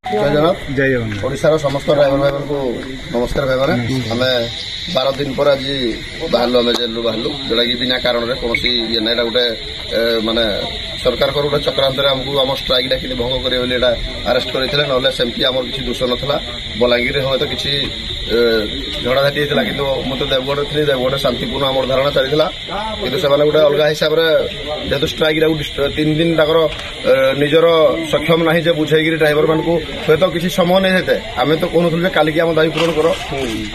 जय जगन्नाथ ओडिशार समस्त ड्राइवर भाई को नमस्कार भाई आम 12 दिन पर आज बाहर आम जेलू बाहर जोटा कि बिना कारण कौन ये ना गोटे माने सरकार गोटे चक्रांत आमको आम स्ट्राइक डाक भंग करेंगे आरेस्ट करते ना सेमती आम किसी दोष नाला बलांगीर हे तो किसी झड़ाझाटी होता कि मुझे देवगढ़ थी देवगढ़ शांतिपूर्ण आम धारणा चली कि से गोटे अलग हिसाब से जेहतु स्ट्राइक 3 दिन निजर सक्षम ना जे बुझे ड्राइवर मान हूँ तो किसी समय नहीं होते आम तो कहूँ काली आम दाबी पूरण कर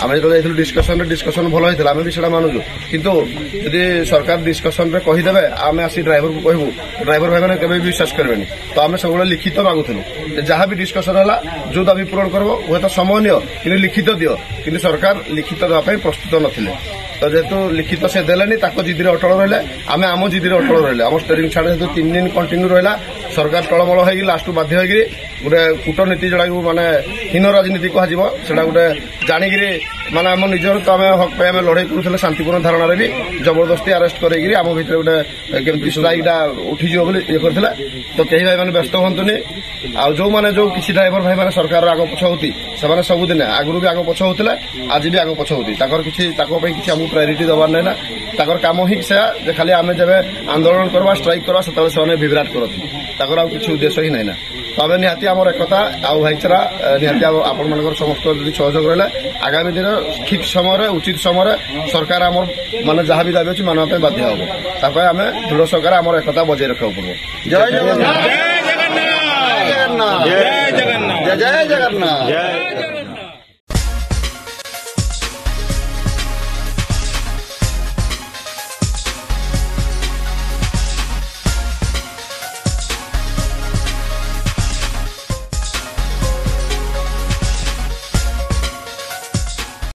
आम जो डिस्कसन भल होता आम भी मानुचु किंतु यदि सरकार डिस्कसन कहीदेवे आम आसी ड्राइवर को कहूँ ड्राइवर भाई मैंने केवे भी विश्वास करेंगे तो आम सब लिखित मागुलु जहाँ भी डिस्कसन है जो दाबी पूरण कर हूँ तो समय नियो कि लिखित दियो कि सरकार लिखित देवाई प्रस्तुत नथिले तो जेहेतु लिखित से देलेनी जिदी अटल रही आम आम जिदी अटल रही आम स्टेरिंग छाड़ 3 दिन कंटिन्यू रहा सरकार टलमल हो लास्ट बाध्य हो गोटे कूटनीति जोड़ा माने हीन राजनीति कह गोटे जाणिक माने आम निजर तो आम हक पे लड़ाई करूँ शांतिपूर्ण धारणा भी जबरदस्ती आरेस्ट करेगी आम भर गोटे केमती स्ट्राइकटा उठीजो ये करते तो कई भाई मैंने व्यस्त हूँ आ जो मैंने जो किसी ड्राइवर भाई मैंने सरकार आग पछ होती से सबुदिन आगुरी भी आग पछ होते आज भी आग पछ होती किसी आमको प्रायोरिटी दबार ना ना काम ही से खाली आम जब आंदोलन करवा स्ट्राइक करवा से विभ्राट करती किसी उद्देश्य ही नहीं ना तो आम निहाती आम एकता आउ भाईचारा निहाती आपण मान समस्त सहयोग रहा आगामी दिन ठीक समय उचित समय सरकार आम मान जहाँ भी दाबी अच्छी मानवाई बाध्य हम आम दृढ़ सरकार आम एकता बजाय रखा पड़ो। जय जगन्नाथ जय जगन्नाथ जय जगन्नाथ जय जगन्नाथ।